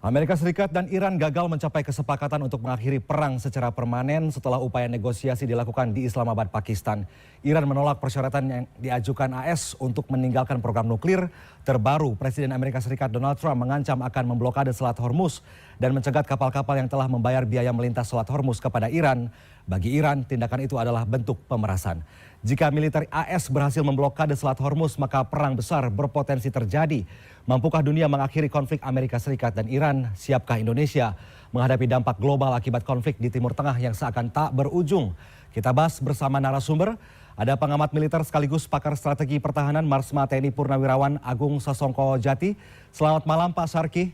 Amerika Serikat dan Iran gagal mencapai kesepakatan untuk mengakhiri perang secara permanen setelah upaya negosiasi dilakukan di Islamabad, Pakistan. Iran menolak persyaratan yang diajukan AS untuk meninggalkan program nuklir. Terbaru, Presiden Amerika Serikat Donald Trump mengancam akan memblokade Selat Hormuz dan mencegat kapal-kapal yang telah membayar biaya melintas Selat Hormuz kepada Iran. Bagi Iran, tindakan itu adalah bentuk pemerasan. Jika militer AS berhasil memblokade Selat Hormuz, maka perang besar berpotensi terjadi. Mampukah dunia mengakhiri konflik Amerika Serikat dan Iran? Siapkah Indonesia menghadapi dampak global akibat konflik di Timur Tengah yang seakan tak berujung? Kita bahas bersama narasumber. Ada pengamat militer sekaligus pakar strategi pertahanan Marsma TNI Purnawirawan Agung Sasongko Jati. Selamat malam Pak Sarki.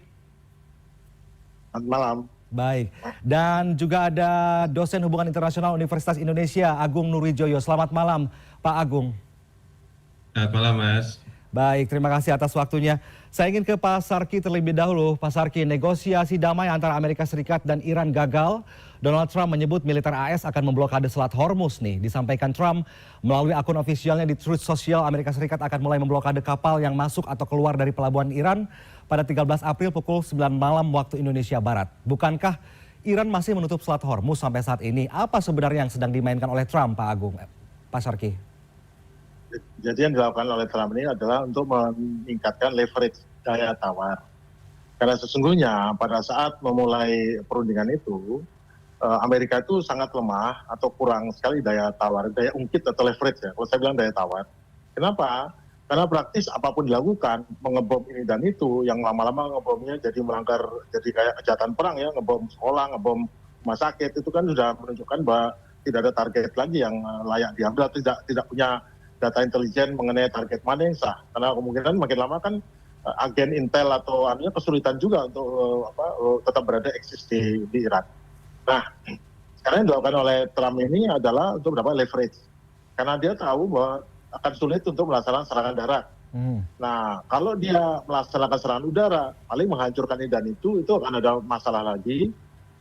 Selamat malam. Baik, dan juga ada dosen hubungan internasional Universitas Indonesia Agung Nurwijoyo. Selamat malam Pak Agung. Selamat malam Mas. Baik, terima kasih atas waktunya. Saya ingin ke Pak Sarki terlebih dahulu. Pak Sarki, negosiasi damai antara Amerika Serikat dan Iran gagal. Donald Trump menyebut militer AS akan memblokade Selat Hormuz nih. Disampaikan Trump melalui akun ofisialnya di Truth Social, Amerika Serikat akan mulai memblokade kapal yang masuk atau keluar dari pelabuhan Iran pada 13 April pukul 9 malam waktu Indonesia Barat. Bukankah Iran masih menutup Selat Hormuz sampai saat ini? Apa sebenarnya yang sedang dimainkan oleh Trump, Pak Agung? Pak Sarki. Jadi yang dilakukan oleh Trump ini adalah untuk meningkatkan leverage daya tawar. Karena sesungguhnya pada saat memulai perundingan itu, Amerika itu sangat lemah atau kurang sekali daya tawar, daya ungkit atau leverage ya. Kalau saya bilang daya tawar. Kenapa? Karena praktis apapun dilakukan, mengebom ini dan itu, yang lama-lama ngebomnya jadi melanggar, jadi kayak kejahatan perang ya, ngebom sekolah, ngebom rumah sakit, itu kan sudah menunjukkan bahwa tidak ada target lagi yang layak diambil, tidak punya data intelijen mengenai target mana yang sah. Karena kemungkinan makin lama kan agen intel atau artinya kesulitan juga untuk tetap berada eksis di Iran. Nah, sekarang yang dilakukan oleh Trump ini adalah untuk mendapat leverage. Karena dia tahu bahwa akan sulit untuk melaksanakan serangan darat. Nah, kalau dia melaksanakan serangan udara, paling menghancurkan ini dan itu akan ada masalah lagi.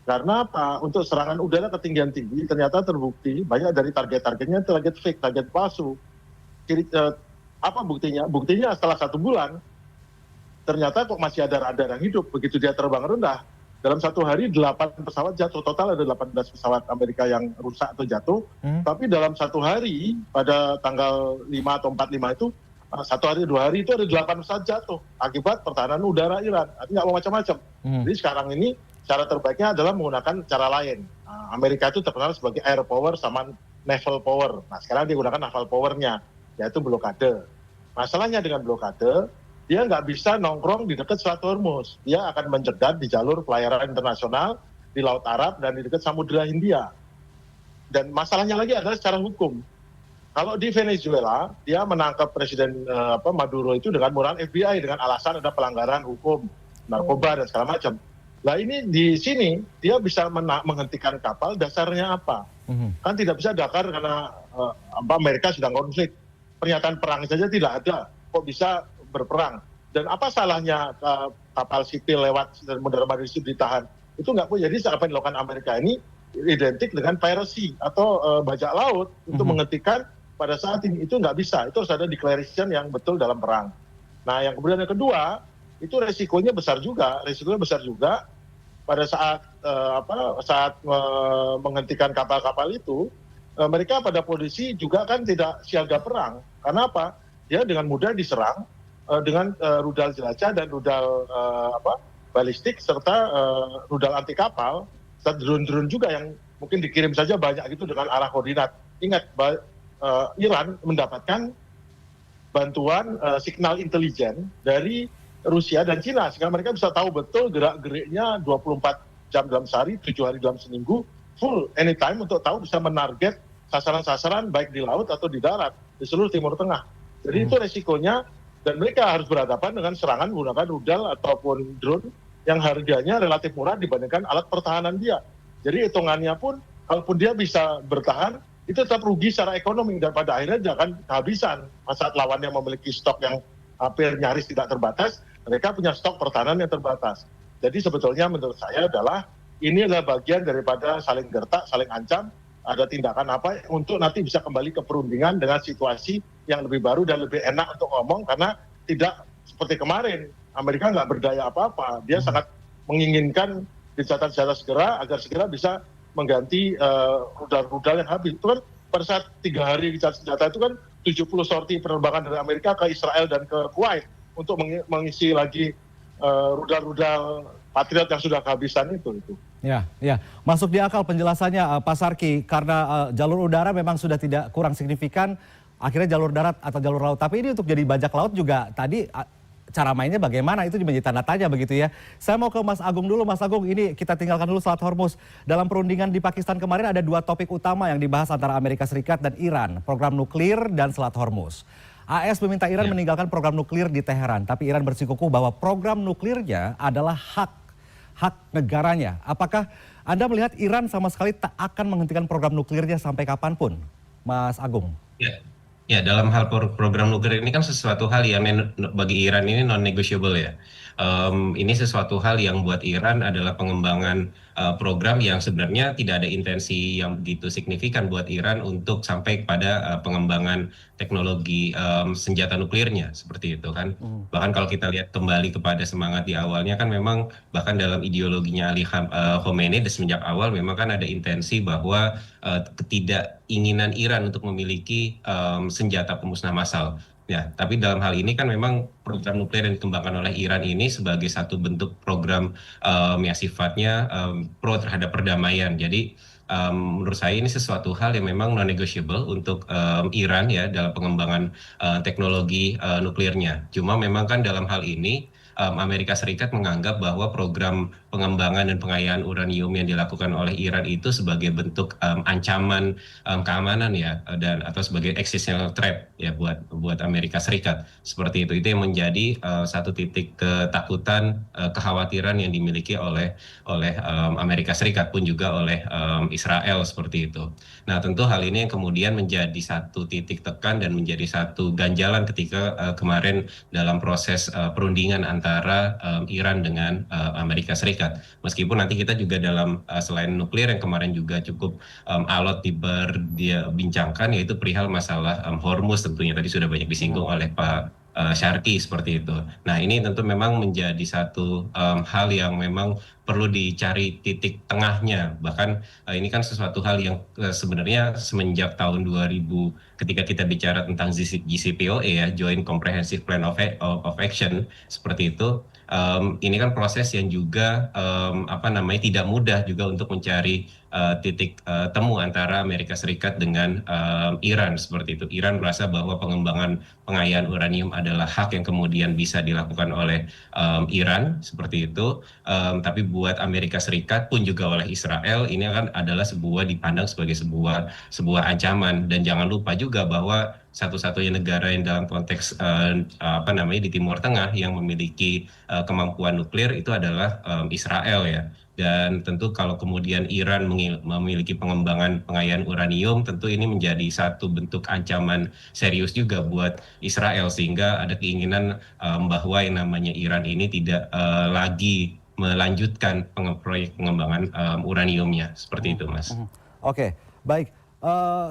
Karena apa? Untuk serangan udara ketinggian tinggi, ternyata terbukti banyak dari target-targetnya target fake, target palsu. Apa buktinya? Buktinya setelah 1 bulan, ternyata kok masih ada radar yang hidup. Begitu dia terbang rendah, dalam 1 hari 8 pesawat jatuh. Total ada 18 pesawat Amerika yang rusak atau jatuh. Tapi dalam 1 hari, pada tanggal 5 atau 45 itu, 1 hari 2 hari itu ada 8 pesawat jatuh. Akibat pertahanan udara Iran. Artinya nggak mau macam-macam. Jadi sekarang ini, cara terbaiknya adalah menggunakan cara lain. Amerika itu terkenal sebagai air power sama naval power. Nah sekarang dia gunakan naval powernya, yaitu blokade. Masalahnya dengan blokade, dia nggak bisa nongkrong di dekat Selat Hormuz. Dia akan mencegat di jalur pelayaran internasional, di Laut Arab, dan di dekat Samudra Hindia. Dan masalahnya lagi adalah secara hukum. Kalau di Venezuela, dia menangkap Presiden Maduro itu dengan murahan FBI, dengan alasan ada pelanggaran hukum, narkoba, dan segala macam. Nah ini di sini, dia bisa menghentikan kapal, dasarnya apa? Kan tidak bisa Dakar karena Amerika sedang konflik. Pernyataan perang saja tidak ada, kok bisa berperang? Dan apa salahnya kapal sipil lewat dan mundar-mandir ditahan? Itu nggak boleh. Jadi apa yang dilakukan Amerika ini identik dengan piracy atau bajak laut untuk menghentikan pada saat ini. Itu nggak bisa. Itu harus ada declaration yang betul dalam perang. Nah yang kemudian yang kedua, itu resikonya besar juga. Resikonya besar juga pada saat menghentikan kapal-kapal itu. Mereka pada posisi juga kan tidak siaga perang. Karena apa? Dia dengan mudah diserang dengan rudal jelajah dan rudal balistik serta rudal anti kapal, serta drone-drone juga yang mungkin dikirim saja banyak gitu dengan arah koordinat. Ingat, Iran mendapatkan bantuan signal intelijen dari Rusia dan Cina, sehingga mereka bisa tahu betul gerak-geriknya 24 jam dalam sehari, 7 hari dalam seminggu, full anytime untuk tahu bisa menarget sasaran-sasaran baik di laut atau di darat di seluruh Timur Tengah. Jadi itu resikonya, dan mereka harus berhadapan dengan serangan menggunakan rudal ataupun drone yang harganya relatif murah dibandingkan alat pertahanan dia. Jadi hitungannya pun, kalaupun dia bisa bertahan, itu tetap rugi secara ekonomi, dan pada akhirnya dia akan kehabisan. Saat lawannya memiliki stok yang hampir nyaris tidak terbatas, mereka punya stok pertahanan yang terbatas. Jadi sebetulnya menurut saya adalah, ini adalah bagian daripada saling gertak, saling ancam, ada tindakan apa untuk nanti bisa kembali ke perundingan dengan situasi yang lebih baru dan lebih enak untuk ngomong, karena tidak seperti kemarin Amerika nggak berdaya apa-apa, dia sangat menginginkan gencatan senjata segera agar segera bisa mengganti rudal-rudal yang habis. Itu kan pada saat 3 hari gencatan senjata itu kan 70 sorti penerbangan dari Amerika ke Israel dan ke Kuwait untuk mengisi lagi rudal-rudal Patriot yang sudah kehabisan itu. Ya, ya. Masuk di akal penjelasannya Pak Sarki, karena jalur udara memang sudah tidak kurang signifikan, akhirnya jalur darat atau jalur laut. Tapi ini untuk jadi bajak laut juga tadi cara mainnya bagaimana itu menjadi tanda tanya begitu ya. Saya mau ke Mas Agung dulu. Mas Agung, ini kita tinggalkan dulu Selat Hormuz. Dalam perundingan di Pakistan kemarin ada 2 topik utama yang dibahas antara Amerika Serikat dan Iran, program nuklir dan Selat Hormuz. AS meminta Iran meninggalkan program nuklir di Teheran, tapi Iran bersikukuh bahwa program nuklirnya adalah hak negaranya. Apakah Anda melihat Iran sama sekali tak akan menghentikan program nuklirnya sampai kapanpun, Mas Agung? Ya, dalam hal program nuklir ini kan sesuatu hal yang bagi Iran ini non-negotiable ya. Ini sesuatu hal yang buat Iran adalah pengembangan program yang sebenarnya tidak ada intensi yang begitu signifikan buat Iran untuk sampai kepada pengembangan teknologi senjata nuklirnya seperti itu kan. Bahkan kalau kita lihat kembali kepada semangat di awalnya kan memang bahkan dalam ideologinya Ali Khamenei semenjak awal memang kan ada intensi bahwa ketidakinginan Iran untuk memiliki senjata pemusnah massal. Ya, tapi dalam hal ini kan memang program nuklir yang dikembangkan oleh Iran ini sebagai satu bentuk program yang sifatnya pro terhadap perdamaian. Jadi menurut saya ini sesuatu hal yang memang non-negotiable untuk Iran ya dalam pengembangan teknologi nuklirnya. Cuma memang kan dalam hal ini Amerika Serikat menganggap bahwa program pengembangan dan pengayaan uranium yang dilakukan oleh Iran itu sebagai bentuk ancaman keamanan ya dan atau sebagai existential threat ya buat Amerika Serikat seperti itu yang menjadi satu titik ketakutan kekhawatiran yang dimiliki oleh Amerika Serikat pun juga oleh Israel seperti itu. Nah tentu hal ini yang kemudian menjadi satu titik tekan dan menjadi satu ganjalan ketika kemarin dalam proses perundingan antara Iran dengan Amerika Serikat. Meskipun nanti kita juga dalam selain nuklir yang kemarin juga cukup alot dibincangkan yaitu perihal masalah Hormuz tentunya tadi sudah banyak disinggung oleh Pak Syarki seperti itu. Nah ini tentu memang menjadi satu hal yang memang perlu dicari titik tengahnya. Bahkan ini kan sesuatu hal yang sebenarnya semenjak tahun 2000 ketika kita bicara tentang JCPOA ya, Joint Comprehensive Plan of Action seperti itu. Ini kan proses yang juga tidak mudah juga untuk mencari titik temu antara Amerika Serikat dengan Iran seperti itu. Iran merasa bahwa pengembangan pengayaan uranium adalah hak yang kemudian bisa dilakukan oleh Iran seperti itu. Tapi buat Amerika Serikat pun juga oleh Israel ini kan adalah dipandang sebagai sebuah ancaman. Dan jangan lupa juga bahwa satu-satunya negara yang dalam konteks di Timur Tengah yang memiliki kemampuan nuklir itu adalah Israel ya. Dan tentu kalau kemudian Iran memiliki pengembangan pengayaan uranium, tentu ini menjadi satu bentuk ancaman serius juga buat Israel sehingga ada keinginan bahwa yang namanya Iran ini tidak lagi melanjutkan proyek pengembangan uraniumnya seperti itu, Mas. Oke, baik.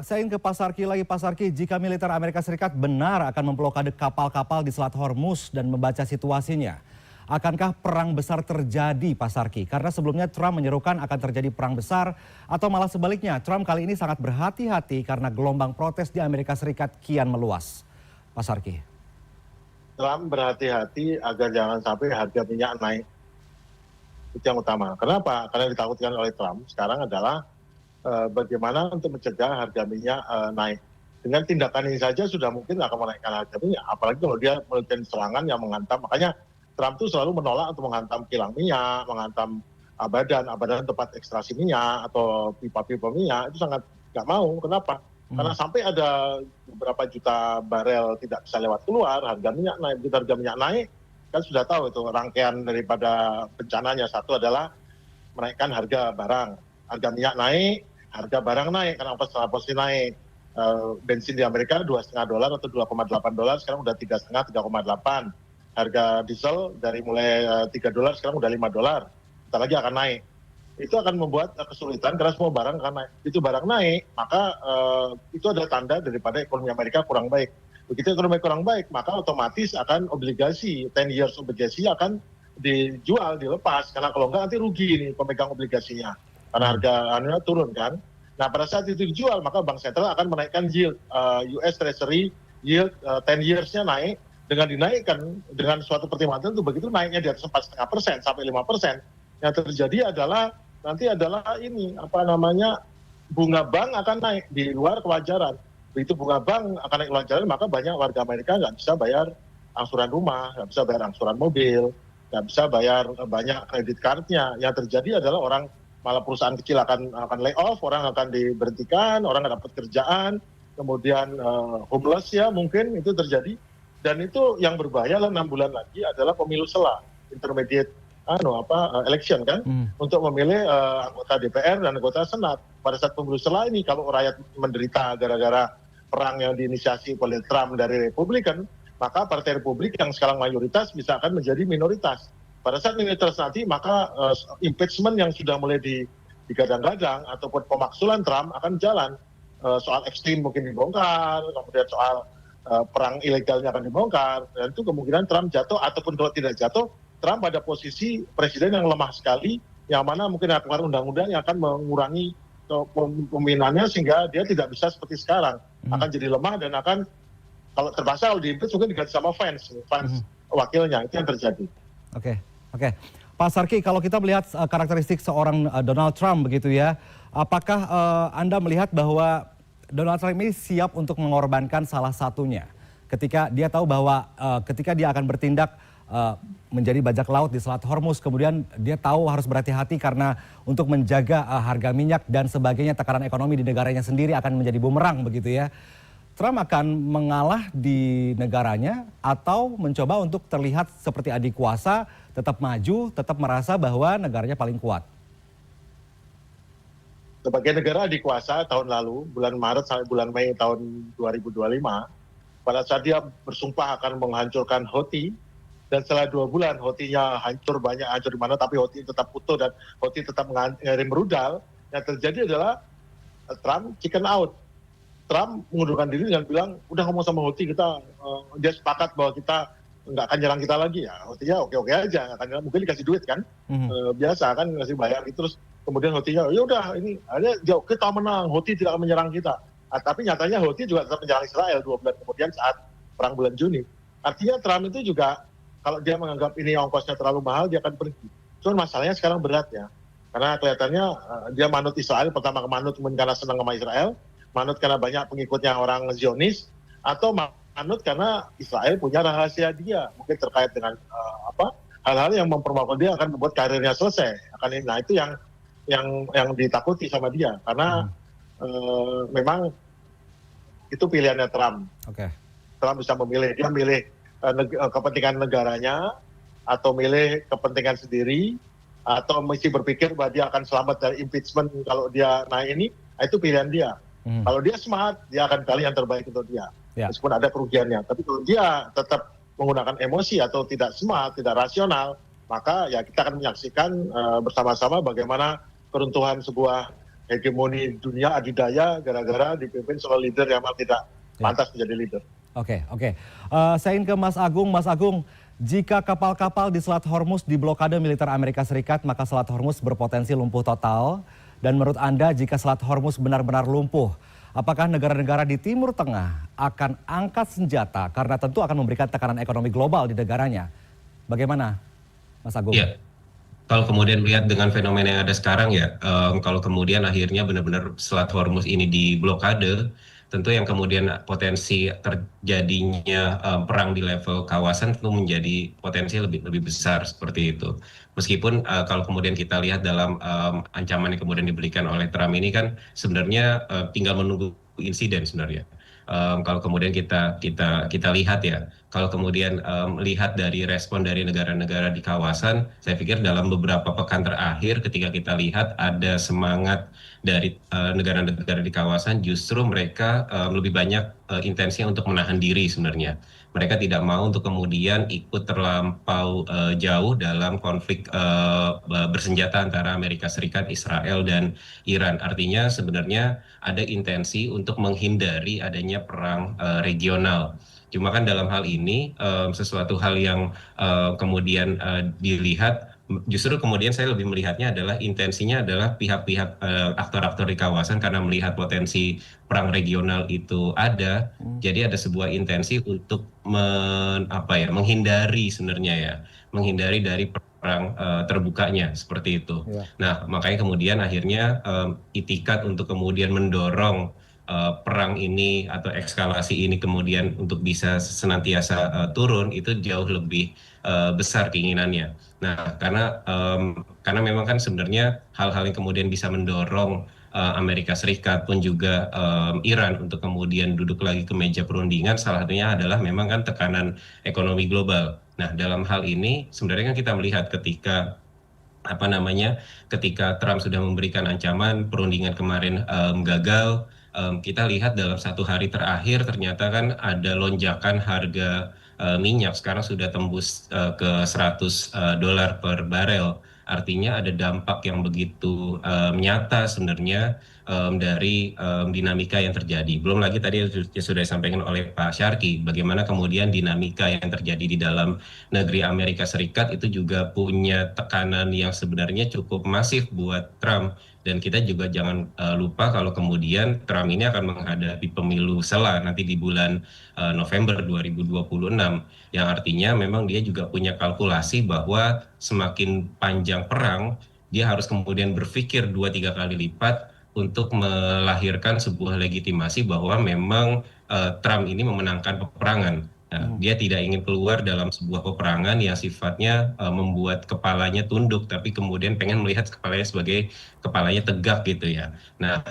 Saya ingin ke Pak Sarki lagi. Pak Sarki, jika militer Amerika Serikat benar akan memblokade kapal-kapal di Selat Hormuz dan membaca situasinya, akankah perang besar terjadi, Pak Sarki? Karena sebelumnya Trump menyerukan akan terjadi perang besar, atau malah sebaliknya, Trump kali ini sangat berhati-hati karena gelombang protes di Amerika Serikat kian meluas. Pak Sarki. Trump berhati-hati agar jangan sampai harga minyak naik. Itu yang utama. Kenapa? Karena ditakutkan oleh Trump sekarang adalah bagaimana untuk mencegah harga minyak naik. Dengan tindakan ini saja sudah mungkin akan menaikkan harga minyak. Apalagi kalau dia melakukan serangan yang menghantam. Makanya Trump itu selalu menolak untuk menghantam kilang minyak, menghantam abadan tempat ekstraksi minyak atau pipa-pipa minyak. Itu sangat nggak mau. Kenapa? Karena sampai ada beberapa juta barel tidak bisa lewat keluar, harga minyak naik. Begitu harga minyak naik, kan sudah tahu itu rangkaian daripada bencananya. Satu adalah menaikkan harga barang. Harga minyak naik, harga barang naik karena pasti naik. Bensin di Amerika $2,5 atau $2,8, sekarang udah 3,5, 3,8. Harga diesel dari mulai $3 sekarang udah $5. Bentar lagi akan naik. Itu akan membuat kesulitan karena semua barang akan naik. Itu barang naik, maka itu adalah tanda daripada ekonomi Amerika kurang baik. Begitu ekonomi kurang baik, maka otomatis akan obligasi, 10 years obligasi akan dijual, dilepas, karena kalau enggak nanti rugi nih pemegang obligasinya karena harga anunya turun kan. Nah pada saat itu dijual maka bank sentral akan menaikkan yield US Treasury yield 10 years-nya naik. Dengan dinaikkan dengan suatu pertimbangan itu begitu naiknya di atas 4,5% sampai 5%, yang terjadi adalah nanti adalah ini apa namanya, bunga bank akan naik di luar kewajaran. Begitu bunga bank akan naik kewajaran maka banyak warga Amerika nggak bisa bayar angsuran rumah, nggak bisa bayar angsuran mobil, nggak bisa bayar banyak kredit cardnya. Yang terjadi adalah orang, malah perusahaan kecil akan lay off, orang akan diberhentikan, orang nggak dapat kerjaan, kemudian homeless ya mungkin itu terjadi. Dan itu yang berbahaya lah 6 bulan lagi adalah pemilu sela, intermediate election kan, untuk memilih anggota DPR dan anggota Senat. Pada saat pemilu sela ini kalau rakyat menderita gara-gara perang yang diinisiasi oleh Trump dari Republikan, maka Partai Republik yang sekarang mayoritas bisa akan menjadi minoritas. Pada saat minoritas nanti maka impeachment yang sudah mulai digadang-gadang ataupun pemaksulan Trump akan jalan. Soal ekstrim mungkin dibongkar, kemudian soal perang ilegalnya akan dibongkar, dan itu kemungkinan Trump jatuh, ataupun kalau tidak jatuh, Trump pada posisi presiden yang lemah sekali, yang mana mungkin akan keluar undang-undang yang akan mengurangi peminannya sehingga dia tidak bisa seperti sekarang, akan jadi lemah dan akan kalau terpaksa kalau diimpeach mungkin diganti sama fans wakilnya, itu yang terjadi. Oke. Pak Sarki, kalau kita melihat karakteristik seorang Donald Trump begitu ya, apakah Anda melihat bahwa Donald Trump ini siap untuk mengorbankan salah satunya ketika dia tahu bahwa ketika dia akan bertindak menjadi bajak laut di Selat Hormuz, kemudian dia tahu harus berhati-hati karena untuk menjaga harga minyak dan sebagainya, tekanan ekonomi di negaranya sendiri akan menjadi bumerang begitu ya. Trump akan mengalah di negaranya atau mencoba untuk terlihat seperti adik kuasa, tetap maju, tetap merasa bahwa negaranya paling kuat? Sebagai negara dikuasa tahun lalu, bulan Maret sampai bulan Mei tahun 2025, pada saat dia bersumpah akan menghancurkan Houthi, dan setelah 2 bulan Houthi-nya hancur di mana, tapi Houthi tetap utuh dan Houthi tetap mengirim rudal, yang terjadi adalah Trump chicken out. Trump mengundurkan diri dengan bilang, udah ngomong sama Houthi, dia sepakat bahwa kita nggak akan nyerang kita lagi ya. Houthi-nya oke-oke aja, nggak akan nyerang, mungkin dikasih duit kan, biasa kan ngasih bayar gitu. Terus kemudian Houthi-nya, ya udah ini kita menang, Houthi tidak akan menyerang kita. Tapi nyatanya Houthi juga tetap menyerang Israel 2 bulan kemudian saat perang bulan Juni. Artinya Trump itu juga kalau dia menganggap ini ongkosnya terlalu mahal, dia akan pergi. Cuman masalahnya sekarang berat ya, karena kelihatannya dia manut Israel, pertama manut karena senang sama Israel, manut karena banyak pengikutnya orang Zionis, atau manut karena Israel punya rahasia dia, mungkin terkait dengan hal-hal yang mempermalukan dia akan membuat karirnya selesai. Nah itu yang ditakuti sama dia, karena memang itu pilihannya Trump. Trump bisa memilih, dia milih kepentingan negaranya, atau milih kepentingan sendiri, atau mesti berpikir bahwa dia akan selamat dari impeachment kalau dia naik ini, itu pilihan dia. Kalau dia smart, dia akan pilih yang terbaik untuk dia, meskipun ada kerugiannya. Tapi kalau dia tetap menggunakan emosi atau tidak smart, tidak rasional, maka ya kita akan menyaksikan bersama-sama bagaimana keruntuhan sebuah hegemoni dunia adidaya gara-gara dipimpin oleh leader yang tidak pantas menjadi leader. Oke. Saya ingin ke Mas Agung. Mas Agung, jika kapal-kapal di Selat Hormuz diblokade militer Amerika Serikat, maka Selat Hormuz berpotensi lumpuh total. Dan menurut Anda, jika Selat Hormuz benar-benar lumpuh, apakah negara-negara di Timur Tengah akan angkat senjata karena tentu akan memberikan tekanan ekonomi global di negaranya? Bagaimana, Mas Agung? Ya, kalau kemudian melihat dengan fenomena yang ada sekarang ya, kalau kemudian akhirnya benar-benar Selat Hormuz ini diblokade, tentu yang kemudian potensi terjadinya perang di level kawasan tentu menjadi potensi lebih besar seperti itu. Meskipun kalau kemudian kita lihat dalam ancaman yang kemudian diberikan oleh Trump ini kan sebenarnya tinggal menunggu insiden sebenarnya. Kalau kemudian kita lihat ya, kalau kemudian melihat dari respon dari negara-negara di kawasan, saya pikir dalam beberapa pekan terakhir ketika kita lihat ada semangat dari negara-negara di kawasan, justru mereka lebih banyak intensinya untuk menahan diri sebenarnya. Mereka tidak mau untuk kemudian ikut terlampau jauh dalam konflik bersenjata antara Amerika Serikat, Israel, dan Iran. Artinya sebenarnya ada intensi untuk menghindari adanya perang regional. Cuma kan dalam hal ini sesuatu hal yang kemudian dilihat, justru kemudian saya lebih melihatnya adalah intensinya adalah pihak-pihak aktor-aktor di kawasan karena melihat potensi perang regional itu ada, jadi ada sebuah intensi untuk menghindari sebenarnya ya, menghindari dari perang terbukanya seperti itu. Ya. Nah, makanya kemudian akhirnya itikat untuk kemudian mendorong perang ini atau eskalasi ini kemudian untuk bisa senantiasa turun itu jauh lebih besar keinginannya. Nah, karena memang kan sebenarnya hal-hal yang kemudian bisa mendorong Amerika Serikat pun juga Iran untuk kemudian duduk lagi ke meja perundingan, salah satunya adalah memang kan tekanan ekonomi global. Nah, dalam hal ini sebenarnya kan kita melihat ketika Trump sudah memberikan ancaman perundingan kemarin gagal, kita lihat dalam satu hari terakhir ternyata kan ada lonjakan harga minyak sekarang sudah tembus ke $100 per barel. Artinya ada dampak yang begitu nyata sebenarnya dari dinamika yang terjadi. Belum lagi tadi yang sudah disampaikan oleh Pak Syarki, bagaimana kemudian dinamika yang terjadi di dalam negeri Amerika Serikat itu juga punya tekanan yang sebenarnya cukup masif buat Trump. Dan kita juga jangan lupa kalau kemudian Trump ini akan menghadapi pemilu sela nanti di bulan November 2026, yang artinya memang dia juga punya kalkulasi bahwa semakin panjang perang, dia harus kemudian berpikir 2-3 kali lipat untuk melahirkan sebuah legitimasi bahwa memang Trump ini memenangkan peperangan. Nah, dia tidak ingin keluar dalam sebuah peperangan yang sifatnya membuat kepalanya tunduk, tapi kemudian pengen melihat kepalanya sebagai kepalanya tegak gitu ya. Nah,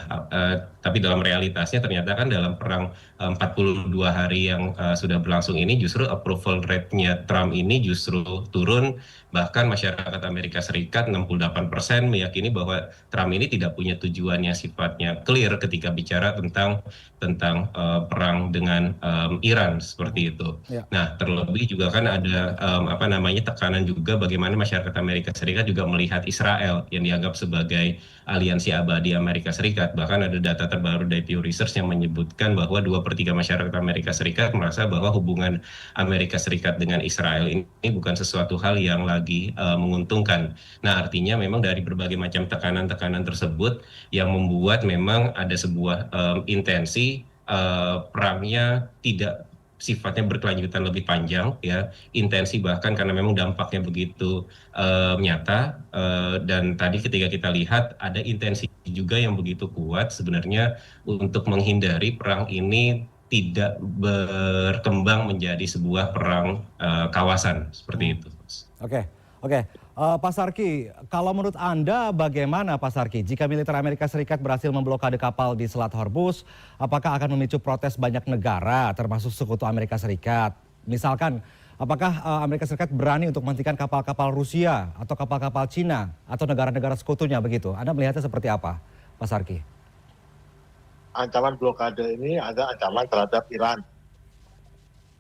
tapi dalam realitasnya ternyata kan dalam perang 42 hari yang sudah berlangsung ini justru approval rate-nya Trump ini justru turun. Bahkan masyarakat Amerika Serikat 68% meyakini bahwa Trump ini tidak punya tujuan yang sifatnya clear ketika bicara tentang perang dengan Iran seperti itu. Ya. Nah, terlebih juga kan ada tekanan juga bagaimana masyarakat Amerika Serikat juga melihat Israel yang dianggap sebagai aliansi abadi Amerika Serikat. Bahkan ada data terbaru dari Pew Research yang menyebutkan bahwa 2/3 masyarakat Amerika Serikat merasa bahwa hubungan Amerika Serikat dengan Israel ini bukan sesuatu hal yang lagi menguntungkan. Nah, artinya memang dari berbagai macam tekanan-tekanan tersebut yang membuat memang ada sebuah intensi perangnya tidak sifatnya berkelanjutan lebih panjang ya, intensi bahkan karena memang dampaknya begitu nyata, dan tadi ketika kita lihat ada intensi juga yang begitu kuat sebenarnya untuk menghindari perang ini tidak berkembang menjadi sebuah perang kawasan seperti itu. Oke. Pak Sarki, kalau menurut Anda bagaimana Pak Sarki jika militer Amerika Serikat berhasil memblokade kapal di Selat Hormuz, apakah akan memicu protes banyak negara termasuk sekutu Amerika Serikat? Misalkan, apakah Amerika Serikat berani untuk menghentikan kapal-kapal Rusia atau kapal-kapal Cina atau negara-negara sekutunya begitu? Anda melihatnya seperti apa, Pak Sarki? Ancaman blokade ini ada ancaman terhadap Iran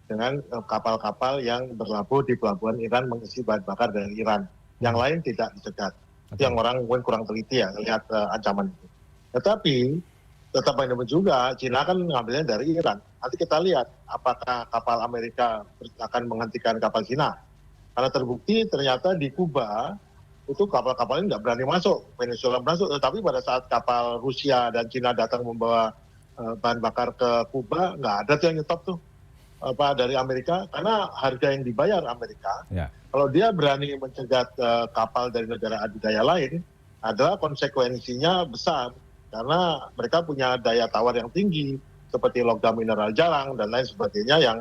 dengan kapal-kapal yang berlabuh di pelabuhan Iran mengisi bahan bakar dari Iran. Yang lain tidak dicegat. Itu yang orang mungkin kurang teliti ya lihat ancaman itu. Tetapi tetap bagaimanapun juga Cina kan mengambilnya dari Iran. Nanti kita lihat apakah kapal Amerika akan menghentikan kapal Cina. Karena terbukti ternyata di Kuba itu kapal-kapal ini nggak berani masuk, Venezuela masuk. Tetapi pada saat kapal Rusia dan Cina datang membawa bahan bakar ke Kuba, nggak ada tuh yang nyetop tuh dari Amerika, karena harga yang dibayar Amerika. Ya. Kalau dia berani mencegat kapal dari negara adidaya lain, adalah konsekuensinya besar karena mereka punya daya tawar yang tinggi seperti logam mineral jarang dan lain sebagainya yang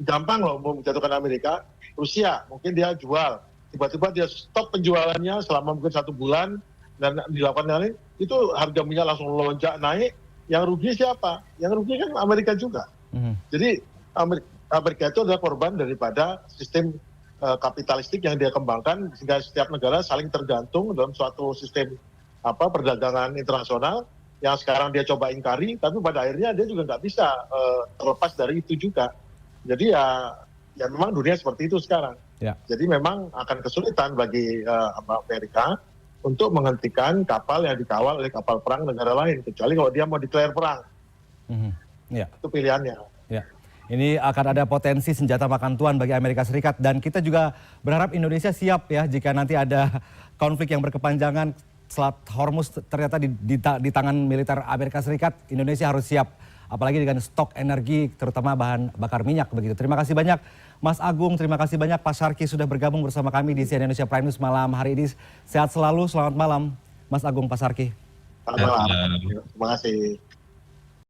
gampang loh menjatuhkan Amerika. Rusia mungkin dia jual, tiba-tiba dia stop penjualannya selama mungkin 1 bulan dan dilakukan lain, itu harga minyak langsung lonjak naik. Yang rugi siapa? Yang rugi kan Amerika juga. Jadi Amerika itu adalah korban daripada sistem kapitalistik yang dia kembangkan sehingga setiap negara saling tergantung dalam suatu sistem perdagangan internasional yang sekarang dia coba ingkari, tapi pada akhirnya dia juga nggak bisa terlepas dari itu juga. Jadi ya memang dunia seperti itu sekarang. Ya. Jadi memang akan kesulitan bagi Amerika untuk menghentikan kapal yang dikawal oleh kapal perang negara lain, kecuali kalau dia mau declare perang. Ya. Itu pilihannya. Ya. Ini akan ada potensi senjata makan tuan bagi Amerika Serikat dan kita juga berharap Indonesia siap ya jika nanti ada konflik yang berkepanjangan. Selat Hormuz ternyata di tangan militer Amerika Serikat, Indonesia harus siap. Apalagi dengan stok energi terutama bahan bakar minyak begitu. Terima kasih banyak Mas Agung, terima kasih banyak Pak Syarki sudah bergabung bersama kami di CNN Indonesia Prime News malam hari ini. Sehat selalu, selamat malam Mas Agung, Pak Syarki. Selamat malam. Terima kasih.